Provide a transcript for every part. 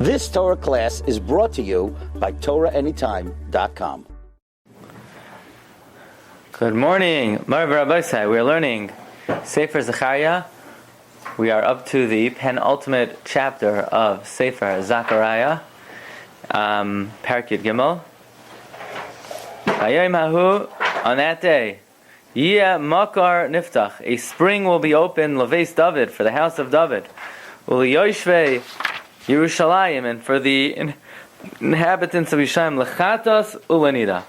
This Torah class is brought to you by TorahAnytime.com. Good morning, Rabbi. We are learning Sefer Zecharia. We are up to the penultimate chapter of Sefer Zecharia, Parak Yud Gimel. On that day, Yeh Makar Niftach, a spring will be opened, Leves David, for the house of David, Uliyoshvei Yerushalayim, and for the inhabitants of Yerushalayim, Lechatos Ulanida.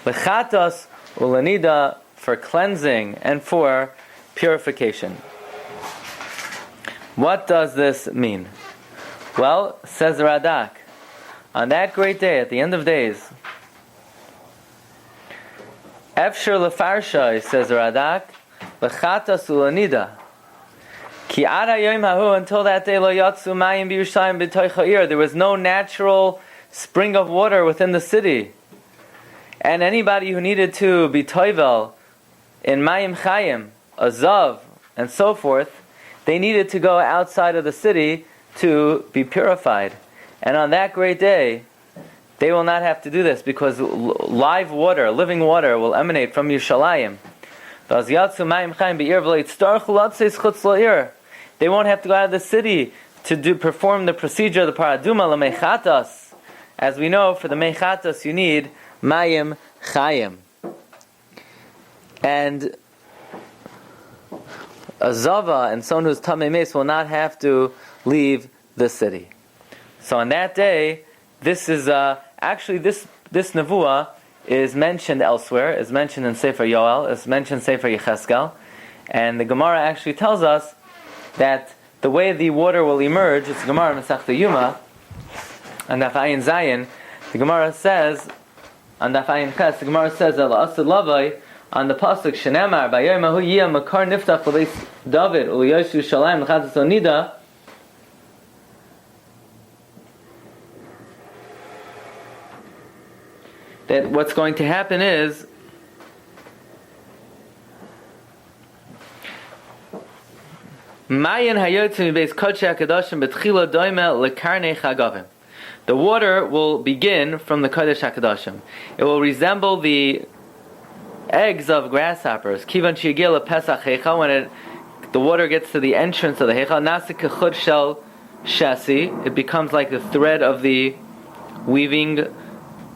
Lechatos Ulanida, for cleansing and for purification. What does this mean? Well, says the Radak, on that great day, at the end of days, Efshir lefarsha, says the Radak, lechatas ulanida, ki ad hayom hahu, until that day lo yatsu mayim b'Yerushalayim b'toich ha'ir, there was no natural spring of water within the city, and anybody who needed to be toivel in mayim chayim, azav, and so forth, they needed to go outside of the city to be purified. And on that great day, they will not have to do this because live water, living water, will emanate from Yerushalayim. They won't have to go out of the city to perform the procedure of the paraduma l'mechatas. As we know, for the mechatas you need mayim chayim. And a zava and someone who's tamei meis will not have to leave the city. So on that day, this is actually this nevuah is mentioned elsewhere. Is mentioned in Sefer Yoel. Is mentioned in Sefer Yecheskel, and the Gemara actually tells us that the way the water will emerge. It's Gemara Masechta Yuma, and Daf Ayin Zayin. The Gemara says on Daf Ayin Ches. The Gemara says that Asid Lavai, on the pasuk Shenemar Bayom Hahu Yeh Makar Niftach L'Beis David U'Yeshu Shalayim L'Chatzos Onida, that what's going to happen is Mayin Hayotzim Beis Kodesh HaKadoshim B'Tchila Doime L'Karnei Chagavim. The water will begin from the Kodesh HaKadoshim. It will resemble the eggs of grasshoppers. Kivan Shigil Pesach Heichal, when the water gets to the entrance of the Heichal, Nasi Kechud Shel Shasi, it becomes like the thread of the weaving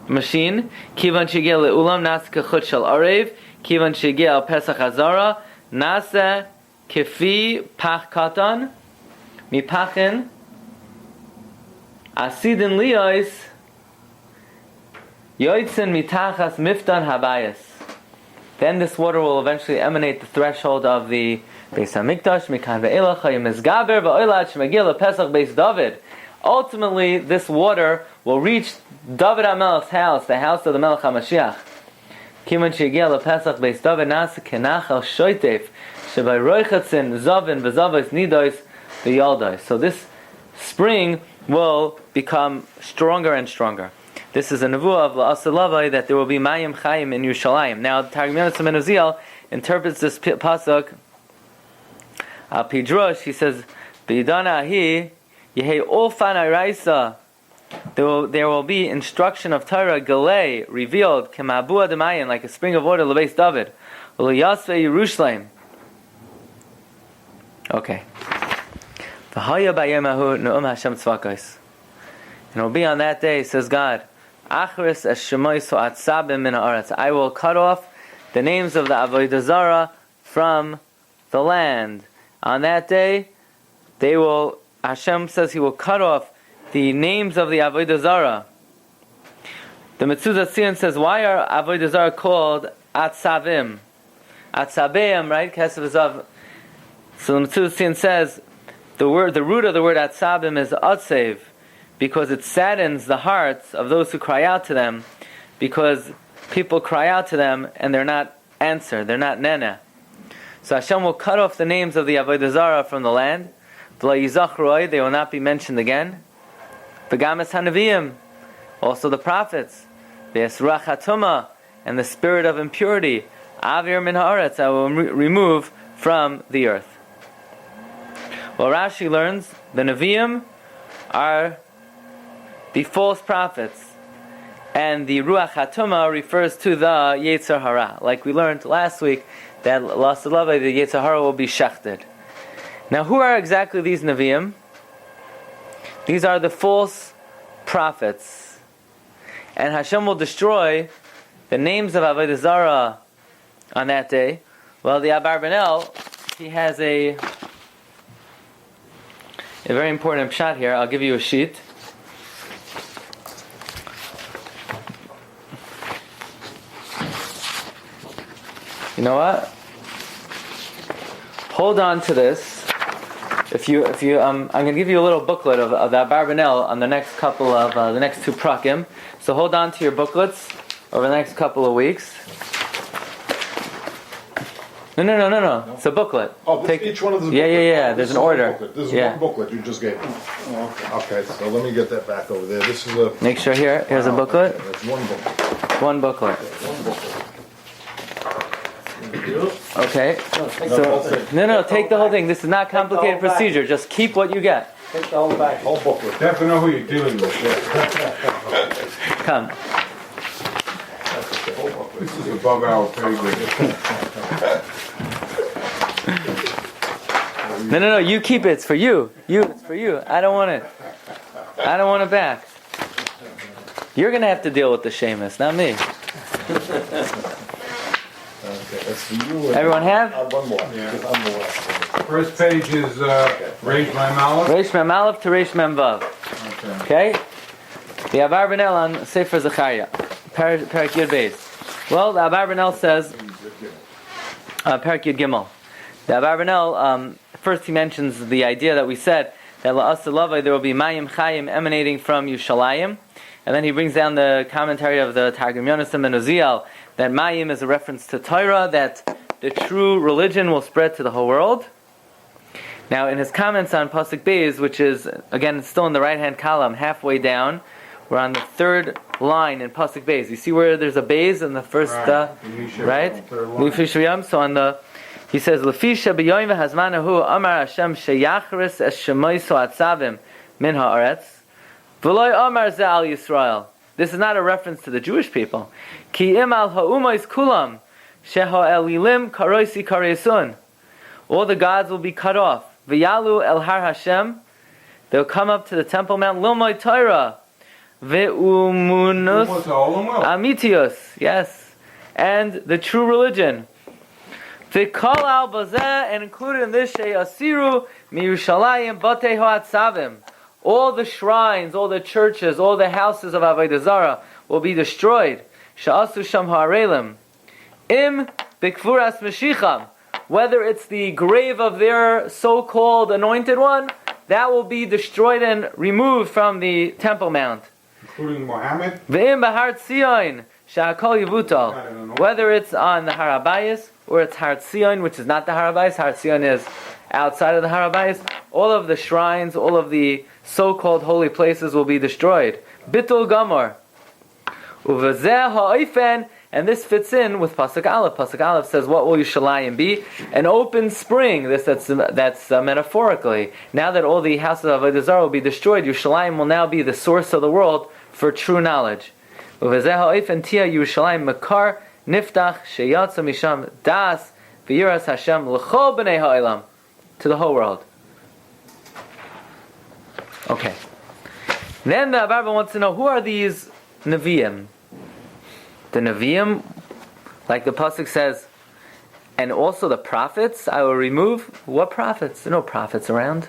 machine. Kivan Shigil Ulam Nasi Kechud Shel Arev, Kivan Shigil Pesach Hazara, Nasa Kefi Pach Katan, Mipachin, Asidin Liyos, Yoitzin Mitachas Miftan Habayas. Then this water will eventually emanate the threshold of the Beis Hamikdash, Mikan ve'elach hayim mizgaber va'oilad shemagil Pesach Beis David. Ultimately, this water will reach David HaMelech's house, the house of the Melech HaMashiach. Kiman she'yigil Pesach Beis David nasa kenachal shoitef shebay roichatzin zavin v'zavos nidos v'yaldos. So this spring will become stronger and stronger. This is a nevuah of La'aseh Lavai that there will be Mayim Chayim in Yerushalayim. Now, Targum Yonasan ben Uziel interprets this pasuk al Pidrosh. He says, "B'idana ahi yehei olfan araisa." There will be instruction of Torah galei revealed kemabua demayim, like a spring of water lebeis David u'liyasvei Yerushalayim. Okay. V'haya b'yom hahu ne'um Hashem tzvakos. And it will be on that day, says God, Achris es shemois ha'atzabim min ha'aretz. I will cut off the names of the Avodah Zarah from the land. On that day, Hashem says He will cut off the names of the Avodah Zarah. The Mitzvah Tzion says, why are Avodah Zarah called Atzavim? Atzabeim, right? Kesef Zav. So the Mitzvah Tzion says, the root of the word Atzavim is Atzev, because it saddens the hearts of those who cry out to them, because people cry out to them and they're not answered, they're not nena. So Hashem will cut off the names of the Avodah Zarah from the land. They will not be mentioned again. V'gamas hanaviyim, also the prophets. V'yasrach hatuma, and the spirit of impurity. Avir min haaretz, I will remove from the earth. Well, Rashi learns the Nevi'im are the false prophets. And the Ruach HaTumah refers to the Yetzer Hara. Like we learned last week, that Lasalava, the Yetzer Hara will be shechted. Now, who are exactly these Nevi'im? These are the false prophets. And Hashem will destroy the names of Avodah Zarah on that day. Well, the Abarbanel, he has a very important shot here. I'll give you a sheet. You know what? Hold on to this. If you, I'm going to give you a little booklet of the Abarbanel on the next couple of the next two prakim. So hold on to your booklets over the next couple of weeks. No. It's a booklet. Oh, each one of those. Yeah. There's an order. This is one booklet you just gave me. Okay, so let me get that back over there. This is a. Make sure here's a booklet. Okay, that's one booklet. One booklet. One booklet. Okay. No, take the whole thing. This is not complicated procedure. Just keep what you get. Take the whole back. Whole booklet. You have to know who you're dealing with. Come. This is above our pay grade. No. You keep it. It's for you. It's for you. I don't want it. I don't want it back. You're gonna have to deal with the Sheamus, not me. Okay, that's for you. Everyone have? One more. Yeah. Because I'm the last. First page is Reish Mem Aleph. Reish Mem Aleph to Reish Mem Vav. Okay? The Abarbanel on Sefer Zecharia. Parak Yud Beis. Well, the Abarbanel says, Parak Yud Gimel. The Abarbanel, first he mentions the idea that we said, that La'asalavai there will be Mayim Chayim emanating from Yushalayim. And then he brings down the commentary of the Targum Yonasim and Uziel, that Mayim is a reference to Torah, that the true religion will spread to the whole world. Now, in his comments on Pasuk Beis, which is, again, still in the right-hand column, halfway down, we're on the third line in Pasuk Beis. You see where there's a Beis in the first, right? So on the, he says, Lefisha b'yoyim v'hazmanahu amar Hashem sheyachris es shemoiso atzavim min haaretz v'loy amar ze al Yisrael. This is not a reference to the Jewish people. Ki im al ha'umois kulam sheha elilim karoisi karesun. All the gods will be cut off. V'yalu el har Hashem. They'll come up to the Temple Mount Lilmoi Torah. Ve'umunus amitius. Yes. And the true religion. V'kol al bazeh, and included in this she'asiru miyushalayim batei ha'atzavim. All the shrines, all the churches, all the houses of Avodah Zarah will be destroyed. Sha'asu sham ha'arelim. Im b'kfuras meshicham. Whether it's the grave of their so-called anointed one, that will be destroyed and removed from the Temple Mount. Including Mohammed. V'im b'har tzion sha'akol yivutal. Whether it's on the Har HaBayis or it's Har Tzion, which is not the Har HaBayis. Har Tzion is outside of the Har HaBayis. All of the shrines, all of the so-called holy places will be destroyed. Bitul Gamor. Uvazeh ha'oifen. And this fits in with Pasuk Aleph. Pasuk Aleph says, what will Yushalayim be? An open spring. That's metaphorically. Now that all the houses of Avodah Zarah will be destroyed, Yushalayim will now be the source of the world for true knowledge. Uvazeh ha'oifen tia Yushalayim makar niftach sheyatza misham das v'yiras Hashem l'chol b'nei ha'olam. To the whole world. Okay. Then the Abarbanel wants to know, who are these Nevi'im? The Nevi'im, like the Pasuk says, and also the prophets, I will remove. What prophets? There are no prophets around.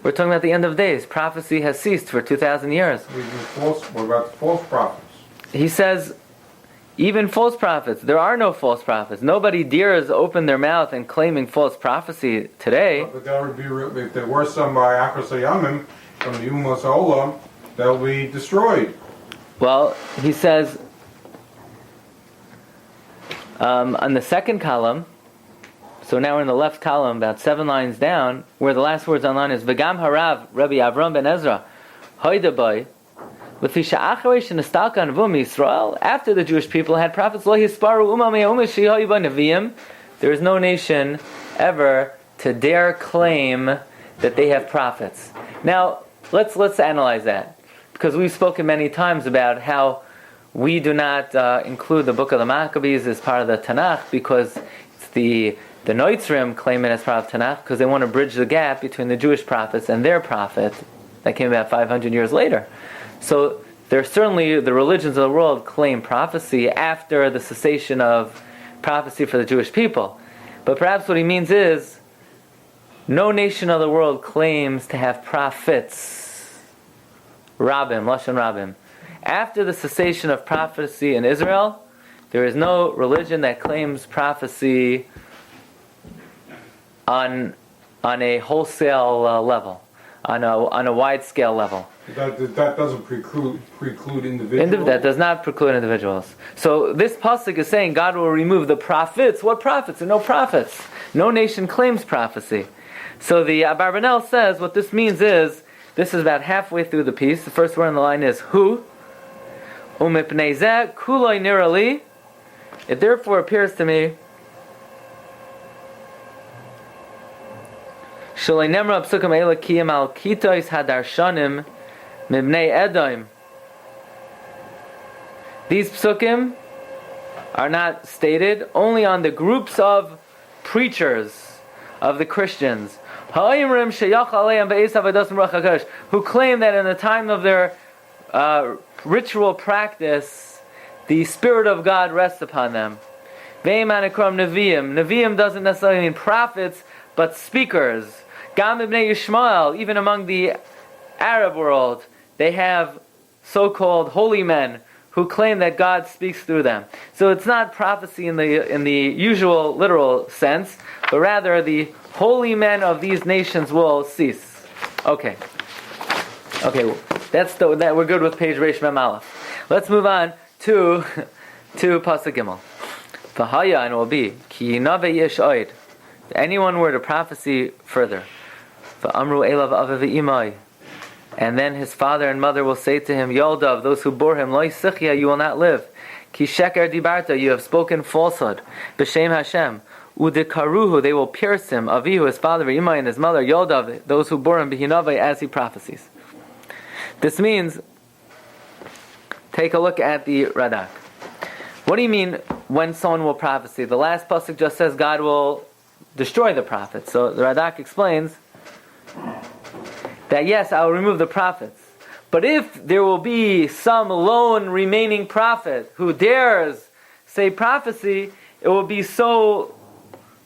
We're talking about the end of days. Prophecy has ceased for 2,000 years. What about the false prophets? He says, even false prophets. There are no false prophets. Nobody dares open their mouth and claiming false prophecy today. But that would be, if there were some by Achros Hayamim from the Umos Ha'olam, they'll be destroyed. Well, he says, on the second column, so now we're in the left column, about 7 lines down, where the last words on line is V'gam harav Rabbi Avram ben Ezra Hoidabai L'fisha acharei shenestalka nevuim Yisrael. After the Jewish people had prophets, Lo hisparu umam me'umah shehayu ba neviim. There is no nation ever to dare claim that they have prophets. Now, let's analyze that, because we've spoken many times about how we do not include the book of the Maccabees as part of the Tanakh, because it's the Noitzrim claim it as part of Tanakh because they want to bridge the gap between the Jewish prophets and their prophet that came about 500 years later. So there's certainly the religions of the world claim prophecy after the cessation of prophecy for the Jewish people. But perhaps what he means is, no nation of the world claims to have prophets. Rabbim, Lashon Rabbim. After the cessation of prophecy in Israel, there is no religion that claims prophecy on a wholesale level, on a wide scale level. That doesn't preclude individuals. That does not preclude individuals. So this pasuk is saying God will remove the prophets. What prophets? There are no prophets. No nation claims prophecy. So the Abarbanel says what this means is, this is about halfway through the piece. The first word in the line is hu. Umipnei zeh kuloi nira li. It therefore appears to me shalei nemra psukim eila kiyam al kitois hadarshanim mibnei edoim. These psukim are not stated only on the groups of preachers of the Christians who claim that in the time of their ritual practice the Spirit of God rests upon them. Nevi'im doesn't necessarily mean prophets, but speakers. Even among the Arab world, they have so-called holy men who claim that God speaks through them. So it's not prophecy in the usual literal sense, but rather the holy men of these nations will cease. Okay, that we're good with page Reish Mem Aleph. Let's move on to Pasuk Gimel. V'haya, and it will be ki nave yesh oid. If anyone were to prophecy further, v'amru elav avav v'imai, and then his father and mother will say to him, Yoldav, those who bore him, Lo yisichya, you will not live. Ki sheker dibarta, you have spoken falsehood. B'shem Hashem. Udikaruhu, they will pierce him. Avihu, his father, Imai, and his mother, Yoldav, those who bore him, Bihinave, as he prophesies. This means, take a look at the Radak. What do you mean when someone will prophesy? The last pasuk just says God will destroy the prophets. So the Radak explains that yes, I will remove the prophets. But if there will be some lone remaining prophet who dares say prophecy, it will be so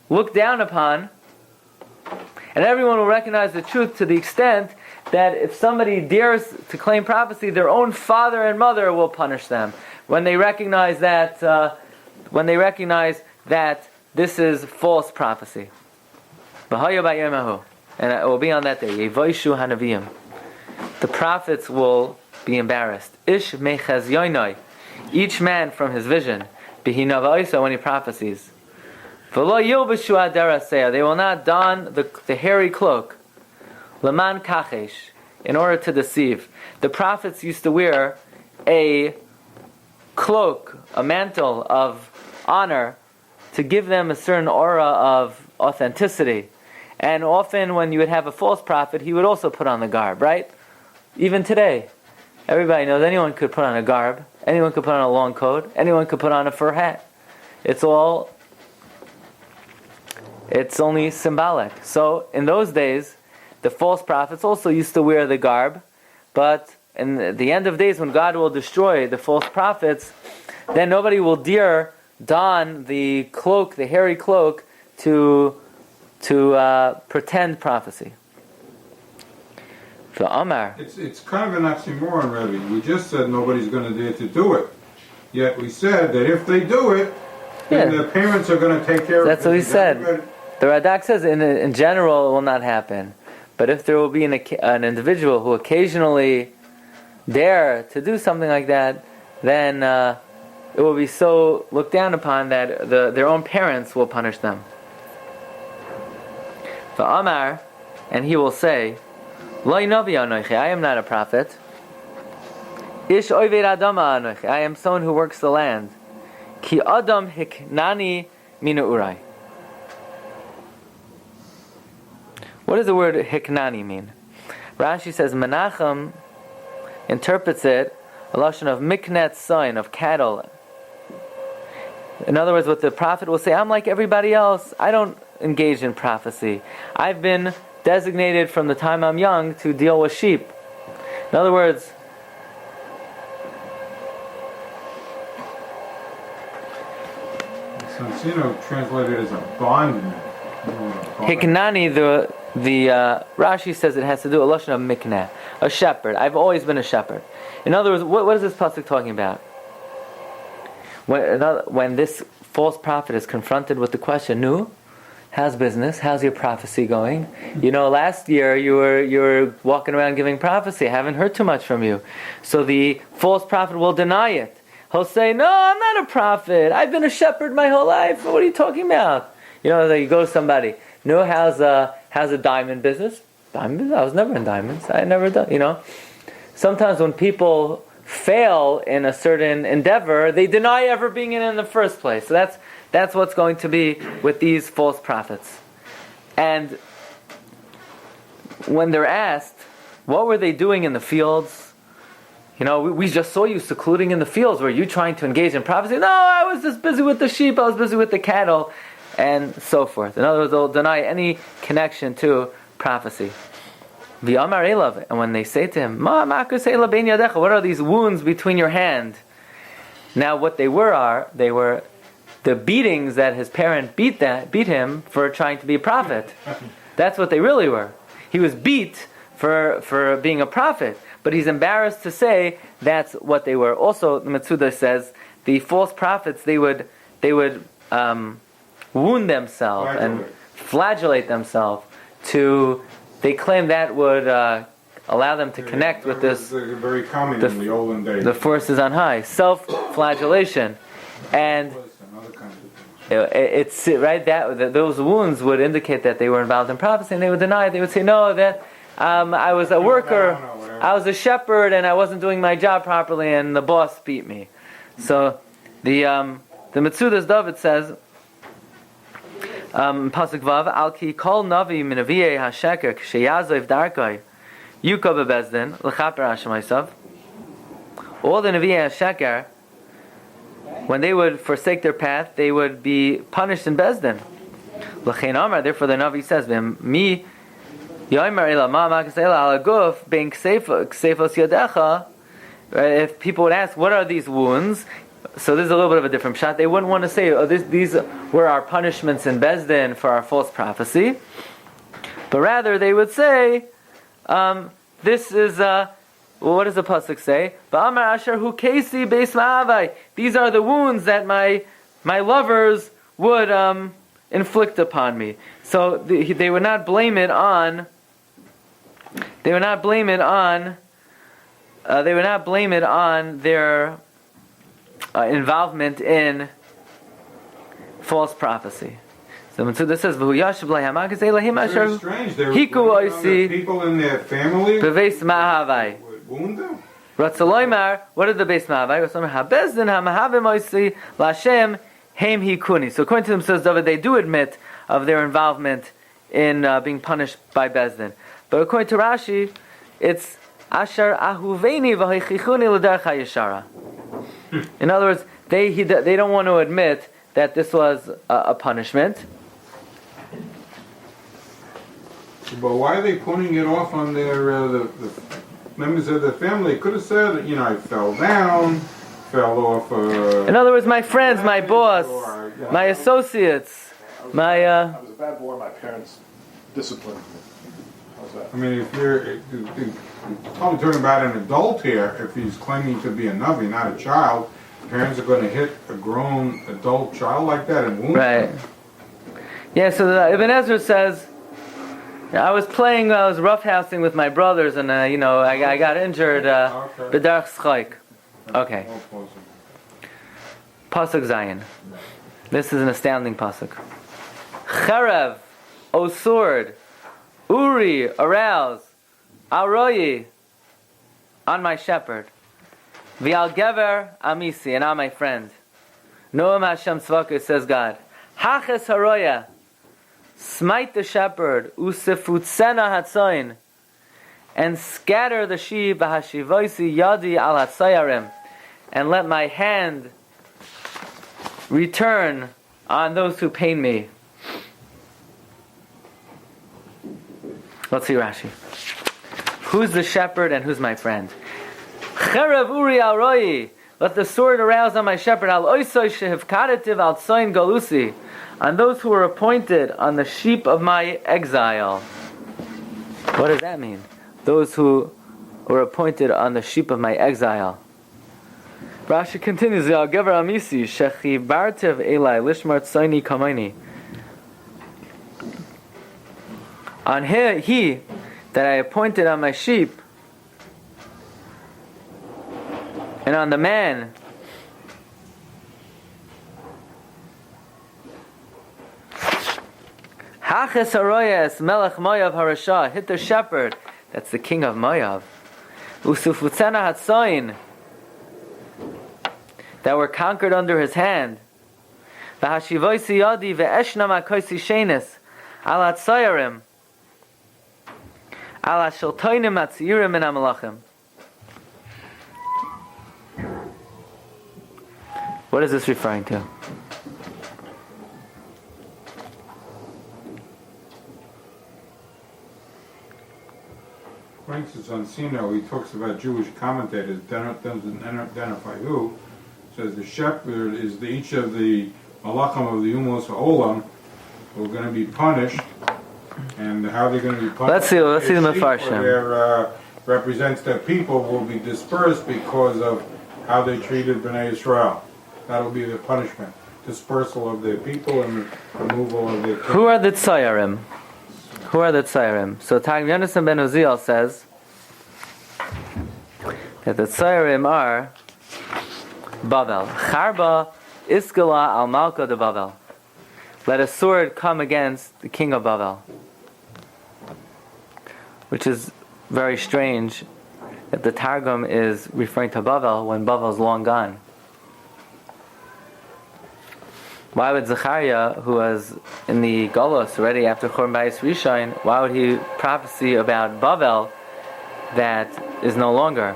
looked down upon, and everyone will recognize the truth to the extent that if somebody dares to claim prophecy, their own father and mother will punish them when they recognize that this is false prophecy. And it will be on that day. Yevoshu hanaviyim. The prophets will be embarrassed. Ish mechaz yoinoi. Each man from his vision. Bihinavaisa, when he prophesies. V'lo yilbashu adaraseya. They will not don the hairy cloak. Laman kachesh. In order to deceive. The prophets used to wear a cloak, a mantle of honor, to give them a certain aura of authenticity. And often when you would have a false prophet, he would also put on the garb, right? Even today, everybody knows anyone could put on a garb, anyone could put on a long coat, anyone could put on a fur hat. It's only symbolic. So in those days, the false prophets also used to wear the garb, but in the end of days when God will destroy the false prophets, then nobody will dare don the cloak, the hairy cloak, to pretend prophecy. For Amar, it's kind of an oxymoron, Rabbi. We just said nobody's going to dare to do it. Yet we said that if they do it, then the parents are going to take care of it. That's what we said. The Radak says in general it will not happen. But if there will be an individual who occasionally dare to do something like that, then it will be so looked down upon that their own parents will punish them. Amar, and he will say, Lo novi anochi, I am not a prophet. Ish oived adama anochi, I am someone who works the land. Ki adam hiknani mina urai. What does the word hiknani mean? Rashi says Menachem interprets it a lashon of miknet sign of cattle. In other words, what the prophet will say, I'm like everybody else. I don't engage in prophecy. I've been designated from the time I'm young to deal with sheep. In other words, Sansino translated as a bondman. Hiknani, the Rashi says it has to do with a lashon of mikneh, a shepherd. I've always been a shepherd. In other words, what is this pasuk talking about? When this false prophet is confronted with the question, "Nu, how's business? How's your prophecy going? Last year you were walking around giving prophecy. I haven't heard too much from you." So the false prophet will deny it. He'll say, "No, I'm not a prophet. I've been a shepherd my whole life. What are you talking about?" You go to somebody, "No, how's a diamond business?" Diamond business? I was never in diamonds. I never done. Sometimes when people fail in a certain endeavor, they deny ever being in it in the first place. So that's what's going to be with these false prophets. And when they're asked, what were they doing in the fields? We just saw you secluding in the fields. Were you trying to engage in prophecy? No, I was just busy with the sheep. I was busy with the cattle, and so forth. In other words, they'll deny any connection to prophecy. And when they say to him, what are these wounds between your hand? Now what they were the beatings that his parent beat him for trying to be a prophet. That's what they really were. He was beat for being a prophet, but he's embarrassed to say that's what they were. Also, the Metzudah says the false prophets they would wound themselves and flagellate themselves to. They claim that would allow them to connect with this. Very common in the olden days. The forces on high, self-flagellation, and it's right that those wounds would indicate that they were involved in prophecy, and they would deny it. They would say, "No, that I was a worker, I was a shepherd, and I wasn't doing my job properly, and the boss beat me." So the Metzudas David says. Pasuk Vav Al ki kol navi min aviyei hasheker k'sheyazov darkoi yuka bebezdin l'chaper hashemaysav. All the Naviyei hasheker, when they would forsake their path, they would be punished in Bezdin. L'chein Amar, therefore the Navi says, "Mi yomer ela ma makasela ala guf ben ksefos yadecha." If people would ask, "What are these wounds?" So this is a little bit of a different shot. They wouldn't want to say, these were our punishments in Bezdin for our false prophecy. But rather they would say, this is, what does the pasuk say? Ba'amar asher hu kesi beis ma'avai. These are the wounds that my lovers would inflict upon me. So they would not blame it on, their involvement in false prophecy. So this says, Very strange. There were people in their family would wound them. What did the Beis Mahavai? So according to them, says David, they do admit of their involvement in being punished by Bezdin. But according to Rashi, it's Asher Ahuveni v'Heichichuni l'derech hayeshara. In other words, they don't want to admit that this was a punishment. But why are they putting it off on their the members of the family? Could have said, I fell down, fell off. In other words, my friends, my boss, my associates, my. I was a bad boy. My parents disciplined me. How's that? I mean, if you're probably talking about an adult here, if he's claiming to be a navi, not a child, parents are going to hit a grown adult child like that and wound them. Yeah. So Ibn Ezra says, I was roughhousing with my brothers, and I got injured. B'derech schaik. Okay. Pasuk Zayin. This is an astounding pasuk. Cherev, O sword, Uri, arouse, Aroyi, on my shepherd, V'al gever amisi, and on my friend. Noam Hashem Tzvaka, says God. Haches haroya, smite the shepherd, usefutzena hatzoin, and scatter the sheep, v'hashivoisi yadi al hatzayarim, and let my hand return on those who pain me. Let's see Rashi. Who's the shepherd and who's my friend? Cherev uri al roi. Let the sword arouse on my shepherd. Al oisoi shehivkadetiv al tzoin galusi. On those who were appointed on the sheep of my exile. What does that mean? Those who were appointed on the sheep of my exile. Rashi continues, Al gever amisi shechibartev elai lishmar tzoini kamaini. On he that I appointed on my sheep, and on the man Haches haroyes melech Moav harasha, hit the shepherd, that's the king of Moav. Usufutzena hatzoin, that were conquered under his hand. V'hashivoisi yadi ve'eshna makoisi shenis al hatzayarim al hashiltoinim atzirim min hamalachim. What is this referring to? For instance, on Sino, he talks about Jewish commentators, doesn't identify who. Says the shepherd is each of the malachim of the Umos Ha'olam who are going to be punished, and how they're going to be punished. Let's see the Parsha. Represents that people will be dispersed because of how they treated Bnei Israel. That'll be the punishment. Dispersal of their people and removal of their... Who are the Tzayarim? Who are the Tzayarim? So Targum Yonasan ben Uziel says that the Tzayarim are Bavel. Charba Iskala al Malka de Bavel. Let a sword come against the king of Bavel. Which is very strange that the Targum is referring to Bavel when Bavel is long gone. Why would Zecharia, who was in the Golos already after Churban Bayis Rishon, why would he prophesy about Bavel that is no longer?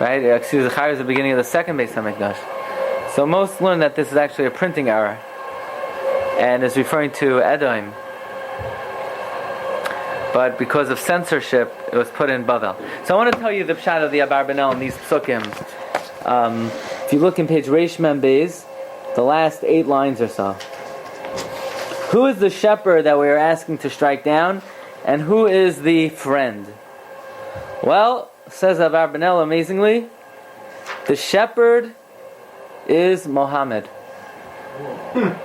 Right? Actually, Zecharia is the beginning of the second Beis HaMikdash. So most learn that this is actually a printing error and is referring to Edom. But because of censorship, it was put in Bavel. So I want to tell you the pshat of the Abarbanel in these psukim. If you look in page Reish Mem Beis, the last 8 lines or so. Who is the shepherd that we are asking to strike down? And who is the friend? Well, says Abarbanel amazingly, the shepherd is Mohammed.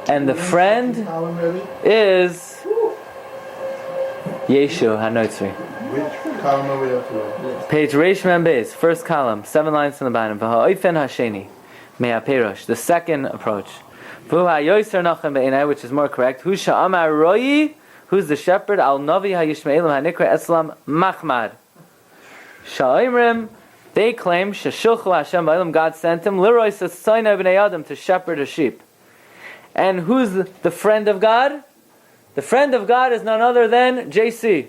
And the friend is Yeshu HaNotzri. Which column are we up to? Page Reish Mem Beis, first column, 7 lines from the bottom. V'ha'oifen hasheni. The second approach, which is more correct. Who's the shepherd? Al Navi HaYishmaelim HaNikra Eslam Machmad. Sha'imrim, they claim Sheshulchu Hashem Ba'elam, God sent him Leroy Satzayna B'nei Adam, to shepherd a sheep. And who's the friend of God? The friend of God is none other than JC.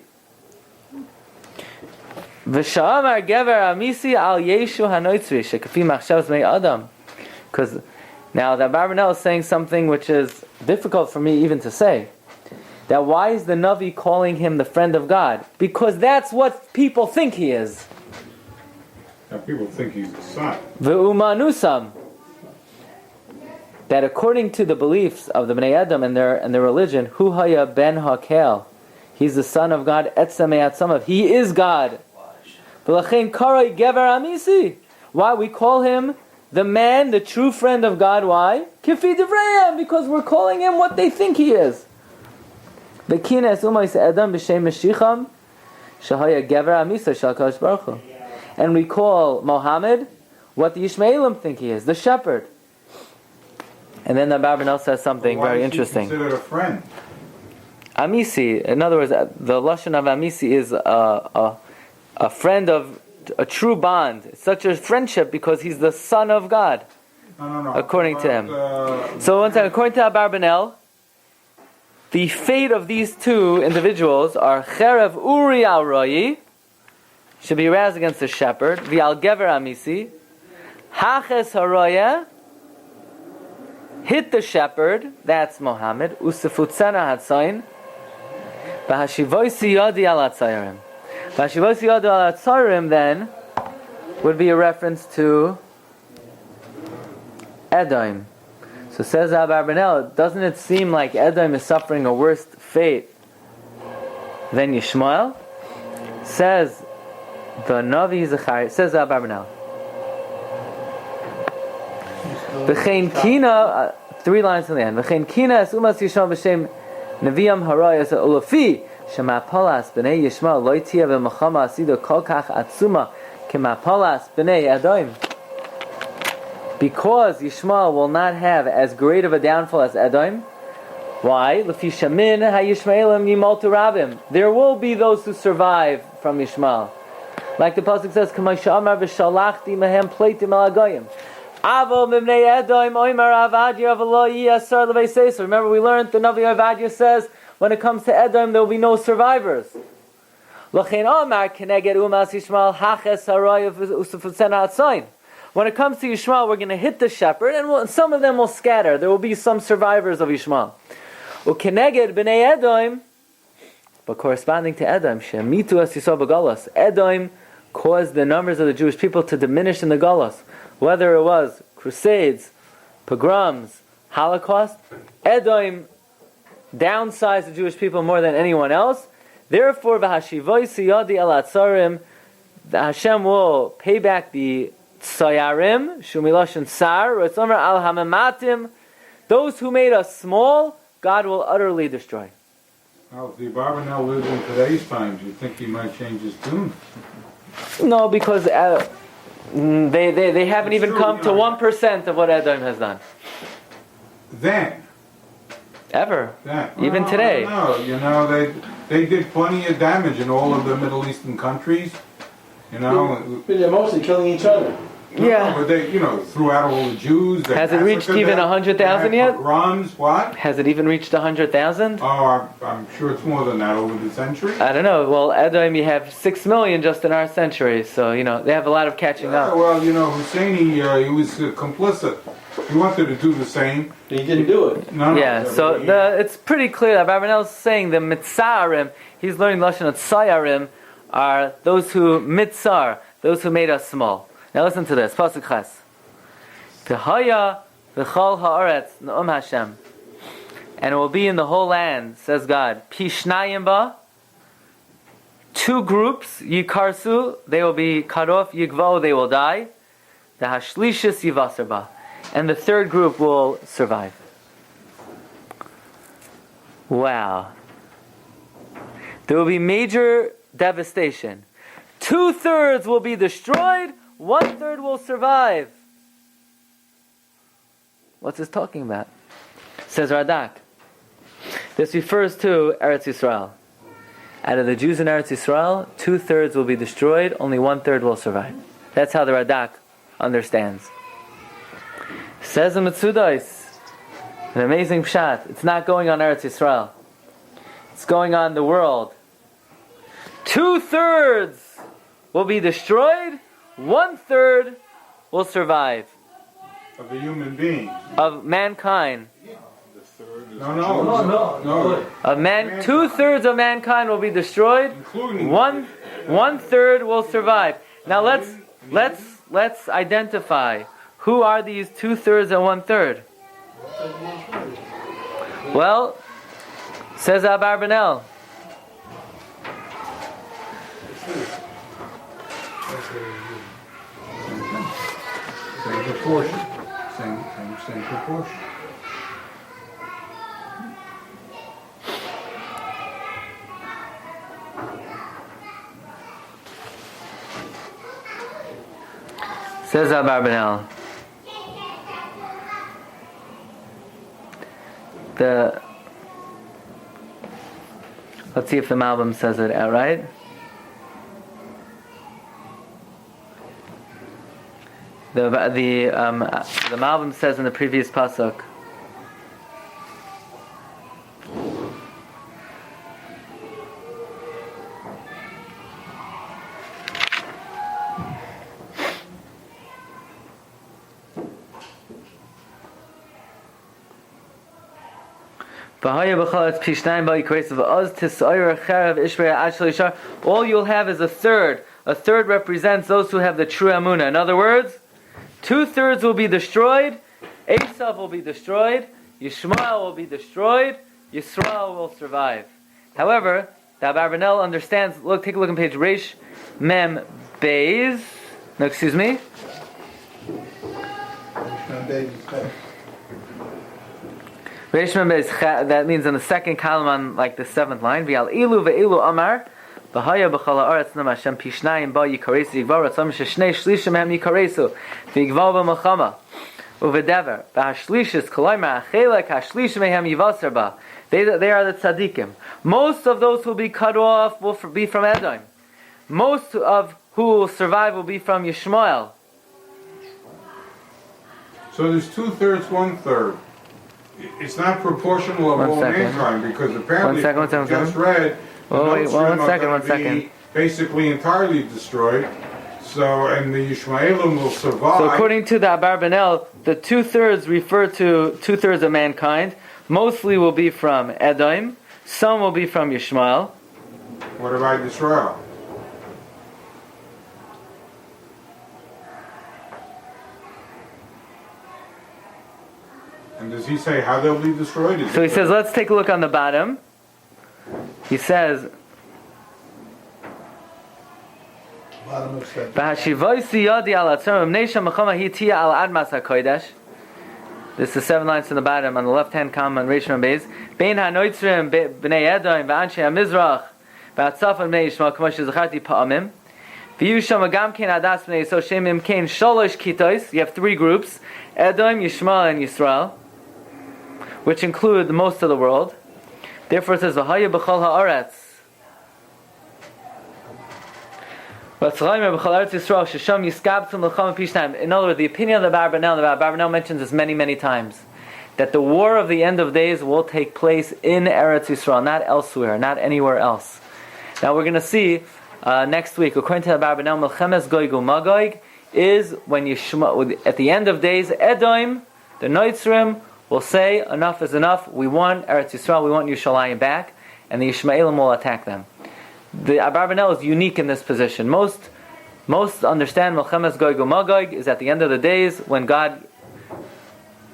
V'sha'amar Gever Amisi Al Yeshu HaNotzri Shekafi Machshavas B'nei Adam. Because now the Abarbanel is saying something which is difficult for me even to say. That why is the Navi calling him the friend of God? Because that's what people think he is. Now people think he's the son. V'umanusam. That according to the beliefs of the Bnei Adam and their religion, Hu haya ben hakel. He's the son of God. Etzamei atzamav. He is God. V'lachein karai gever amisi. Why we call him the man, the true friend of God. Why? Kifi divrayim, because we're calling him what they think he is. Bekines umayis adam b'shem meshicham shahaya gever amisa shal kadosh baruch hu. And we call Mohammed what the Yishmaelim think he is, the shepherd. And then the Abarbanel says something very interesting. Why is he considered a friend? Amisi, in other words, the lashon of Amisi is a friend of a true bond. It's such a friendship because he's the son of God. No. According to him. So one second, according to Abarbanel, the fate of these two individuals are Cherev Uri al Royi, should be raised against the shepherd, V'al Gever Amisi, Haches Haroya, hit the shepherd, that's Mohammed, Usefutzena Hatzayin, V'hashivoisi Yadi al Atzayirim. V'hashivoisi Yadi al Atzayirim then would be a reference to Edom. So says Abarbanel, doesn't it seem like Edom is suffering a worse fate than Yishmael? Says the Navi Zecharia, says Abarbanel. V'chein kina, 3 lines from the end. V'chein kina es umas Yishmael b'shem Neviam Harayas Ulafi Shemapalas b'nei Yishmael loitia v'machama asido kol kach atzuma kemapalas b'nei Edom. Because Yishmael will not have as great of a downfall as Edom. Why? Lefi shamin hayishmaelim yimoltu rabim. There will be those who survive from Yishmael. Like the pasuk says, "K'may amar v'shalachti mehem pleitim al hagoyim." Avo mimnei Edom oimar avadia v'lo yiyasar leveiseis. Remember, we learned the Navi Avadia says when it comes to Edom there will be no survivors. L'chein amar keneged umas Yishmael haches haroy usufutzena atzayin. When it comes to Yishmael, we're going to hit the shepherd, and some of them will scatter. There will be some survivors of Yishmael. Ukeneged b'nei Edom, but corresponding to Edom, shemitu as yisrael b'galos. Edom caused the numbers of the Jewish people to diminish in the galos. Whether it was crusades, pogroms, Holocaust, Edom downsized the Jewish people more than anyone else. Therefore, v'hashivoisi yadi al atzarim, the Hashem will pay back the Tsayarim, Shumiloshin Sar, Rotzomer al Hamamatim, those who made us small, God will utterly destroy. Now, if the Abarbanel lived in today's times, you think he might change his tune? No, because they haven't even come to 1% of what Edom has done. Then. Ever. Then. Even today. No, they did plenty of damage in all of the Middle Eastern countries. But they're mostly killing each other. Yeah. But they, threw out all the Jews. Has it reached even 100,000 yet? Pogroms, what? Has it even reached 100,000? Oh, I'm sure it's more than that over the century. I don't know. Well, Edom, you have 6 million just in our century, so they have a lot of catching up. Well, Husseini, he was complicit. He wanted to do the same. He didn't do it. No. Yeah, so it's pretty clear that Abarbanel is saying the mitzarim, he's learning Lashon of tsayarim, are those who mitzar, those who made us small. Now listen to this. Pasuk Ches. Tehaya v'chol haaretz na'um Hashem. And it will be in the whole land, says God, pishnayim ba, 2 groups, yikarsu, they will be cut off, yigvo, they will die, the hashlishis yivasar ba. And the 3rd group will survive. Wow. There will be major devastation. 2/3 will be destroyed, 1/3 will survive. What's this talking about? Says Radak. This refers to Eretz Yisrael. Out of the Jews in Eretz Yisrael, 2/3 will be destroyed, only 1/3 will survive. That's how the Radak understands. Says the Mitzudais, an amazing pshat. It's not going on Eretz Yisrael. It's going on the world. 2/3 will be destroyed, 1/3 will survive. Of the human beings. Of mankind. No. Of 2/3 of mankind will be destroyed, Including 1/3 will survive. Now let's identify who are these 2/3 and 1/3. Well, says Abarbanel. Same proportion. Same proportion. Says Abarbanel. Let's see if the Malbim says it outright. The Malbim says in the previous pasuk. All you'll have is a third. A third represents those who have the true Amunah. In other words, 2/3 will be destroyed, Esav will be destroyed, Yishmael will be destroyed, Yisrael will survive. However, the Abarbanel understands, look, take a look on page Reish Mem Beis. No, excuse me. Reish Mem Beis, that means in the second column on like the 7th line. V'al ilu ve'ilu amar, v'haya b'chala aretz nam Hashem pishnayim ba yikaresu yigvar ratzam sheshnei shlishim hem yikaresu v'yigvar b'malchama uvedever v'hashlishis koloyma achelek hashlishim hem yivasar ba. They are the tzaddikim. Most of those who will be cut off will be from Edom. Most of who will survive will be from Yishmael. So there's 2/3, 1/3. It's not proportional of all mankind because apparently just read one second. Basically entirely destroyed. So and the Yishmaelim will survive. So according to the Abarbanel, the 2/3 refer to 2/3 of mankind. Mostly will be from Edom. Some will be from Yishmael. What about Israel? And does he say how they'll be destroyed? So he says, let's take a look on the bottom. He says, this is 7 lines from the bottom on the left-hand column on Reish Mem Beis. Bein hanoitzrim b'nei Edom v'anshei hamizrach v'atzafon b'nei Yishmael k'mo shezecharti pa'amim v'yu sham agam kein adas b'nei Yisrael shemim kein sholosh kitos. You have 3 groups: Edom, Yishmael, and Yisrael, which include most of the world. Therefore it says v'haya b'chol ha'aretz. In other words, the opinion of the Abarbanel mentions this many, many times, that the war of the end of days will take place in Eretz Yisrael, not elsewhere, not anywhere else. Now we're going to see next week, according to the Abarbanel, Melchemes Gog uMagog is when at the end of days, Edom, the Noitzrim, will say, enough is enough, we want Eretz Yisrael, we want Yerushalayim back, and the Yishmaelim will attack them. The Abarbanel is unique in this position. Most understand Melchemes Gog uMagog is at the end of the days when God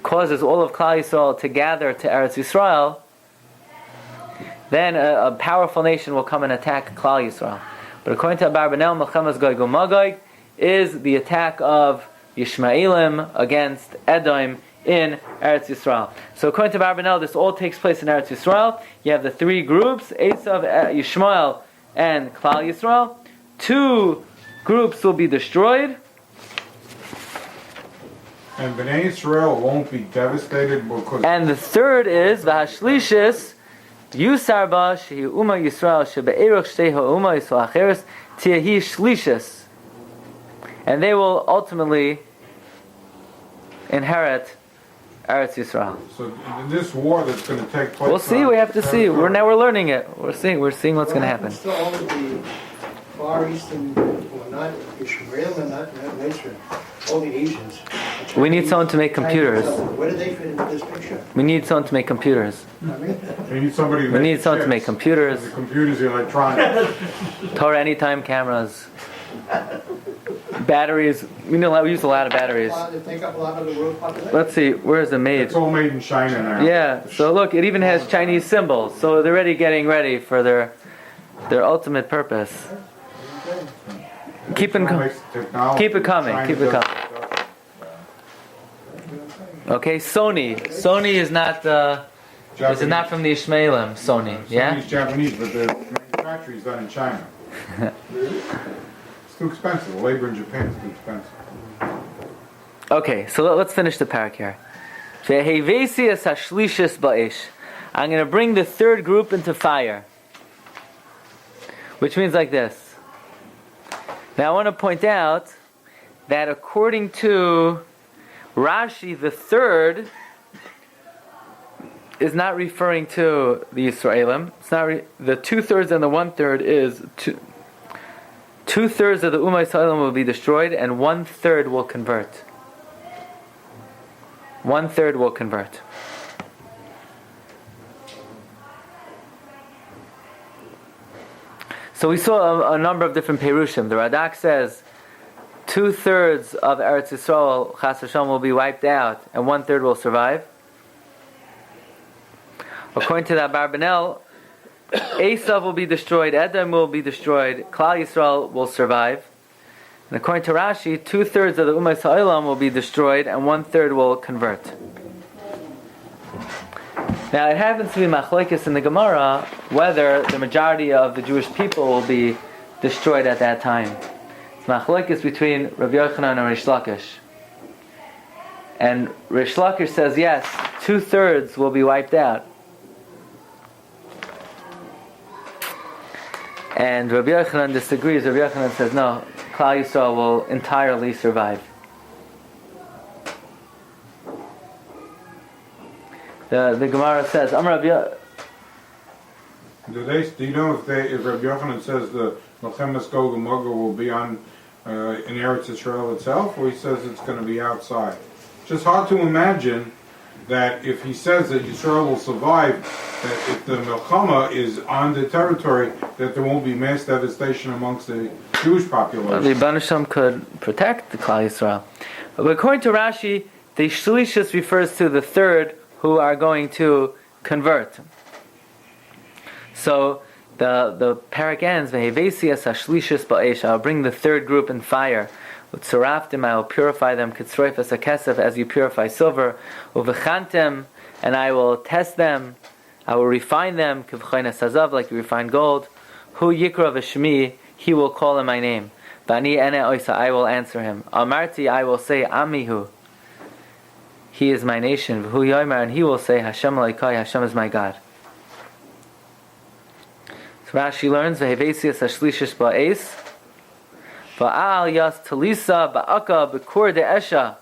causes all of Klal Yisrael to gather to Eretz Yisrael. Then a powerful nation will come and attack Klal Yisrael. But according to Abarbanel, Melchemes Gog uMagog is the attack of Yishmaelim against Edom in Eretz Yisrael. So according to Abarbanel, this all takes place in Eretz Yisrael. You have the 3 groups: Esav, Yishmael, and Klal Yisrael. 2 groups will be destroyed. And Bnei Israel won't be devastated because... And the 3rd is V'hashlishis Yusar ba shehi Uma Yisrael shebe'eruch shtei ha'uma Yisrael acheres tiyahi shlishis. And they will ultimately inherit Eretz Yisrael. So in this war that's going to take place... We'll see, we have to see. We're learning it. We're seeing what's going to happen. Still only the Far Eastern, well, not Ishmael and not Israel, all the Asians. We need someone to make computers. Where do they fit into this picture? We need someone to make computers. We need somebody to make computers. The computers are electronic. Torah anytime cameras. Batteries. We use a lot of batteries. They take up a lot of the world population. Let's see, where is it made? It's all made in China now. Yeah, so look, it even has Chinese symbols. So they're already getting ready for their ultimate purpose. Keep it coming. Keep it coming. Okay, Sony. Sony is not from the Ishmaelim. Sony, yeah? Sony's Japanese, but the manufacturing is done in China. It's too expensive. The labor in Japan is too expensive. Okay, so let's finish the parak here. I'm going to bring the 3rd group into fire. Which means like this. Now I want to point out that according to Rashi, the 3rd is not referring to the Yisraelim. It's not the 2/3 and the 1/3 is 2/3 of the Ummah Yisraelim will be destroyed, and 1/3 will convert. 1/3 will convert. So we saw a number of different Perushim. The Radak says 2/3 of Eretz Yisrael, Chas Hashem, will be wiped out, and 1/3 will survive. According to the Abarbanel, Esav will be destroyed, Edom will be destroyed, Klal Yisrael will survive. And according to Rashi, 2/3 of the Ummah Ha'olam will be destroyed, and 1/3 will convert. Now it happens to be machlokes in the Gemara whether the majority of the Jewish people will be destroyed at that time. It's machlokes between Rabbi Yochanan and Rish Lakish. And Rish Lakish says yes, 2/3 will be wiped out. And Rabbi Yochanan disagrees. Rabbi Yochanan says no, Klal Yisrael will entirely survive. The Gemara says, Amar Rabbi. Do you know if Rabbi Yochanan says the Mohammed Gog and Magog will be on in Eretz Yisrael itself, or he says it's going to be outside? It's just hard to imagine that if he says that Yisrael will survive, that if the Milchama is on the territory, that there won't be mass devastation amongst the Jewish population. The Rebbeinu Shem could protect the Klal Yisrael. But according to Rashi, the Shlishis refers to the third who are going to convert. So the parak ends, Vehevesias Hashlishis Ba'esh, I'll bring the third group in fire. Utzaraftim, I will purify them, Kitzroifas HaKesef, as you purify silver. Uvechantim, and I will test them, I will refine them, Kivchainas Hazav, like you refine gold. Hu Yikra V'Shmi, he will call in my name. Vani Ene Oisa, I will answer him. Amarti, I will say, Amihu, he is my nation. V'hu Yomer, and he will say, Hashem Laikai, Hashem is my God. So Rashi learns, Vehevesias Hashlishis Ba'es, Va'al Yas Talisa Ba'aka B'kur De'esha.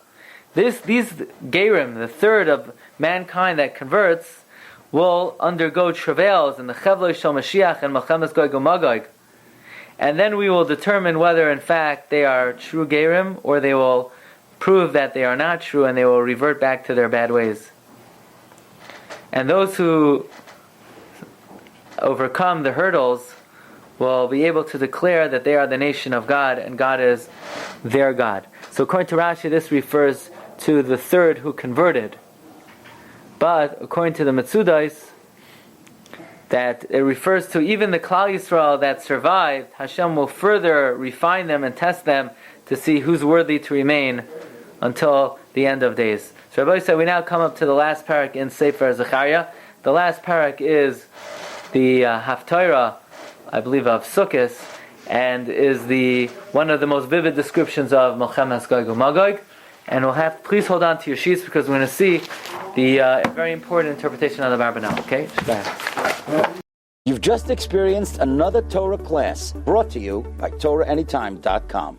These Gerim, the third of mankind that converts, will undergo travails in the Chevloi Shel Mashiach and Melchemes Gog uMagog. And then we will determine whether in fact they are true Gerim, or they will prove that they are not true and they will revert back to their bad ways. And those who overcome the hurdles will be able to declare that they are the nation of God and God is their God. So according to Rashi, this refers to the third who converted. But according to the Metzudos, that it refers to even the Klal Yisrael that survived. Hashem will further refine them and test them to see who's worthy to remain until the end of days. So Rabbi said we now come up to the last parak in Sefer Zecharia. The last parak is the Haftarah, I believe, of Sukkot, and is one of the most vivid descriptions of Melchemes Gog uMagog. And please hold on to your sheets because we're going to see the very important interpretation of the Abarbanel. Okay? You've just experienced another Torah class brought to you by TorahAnytime.com.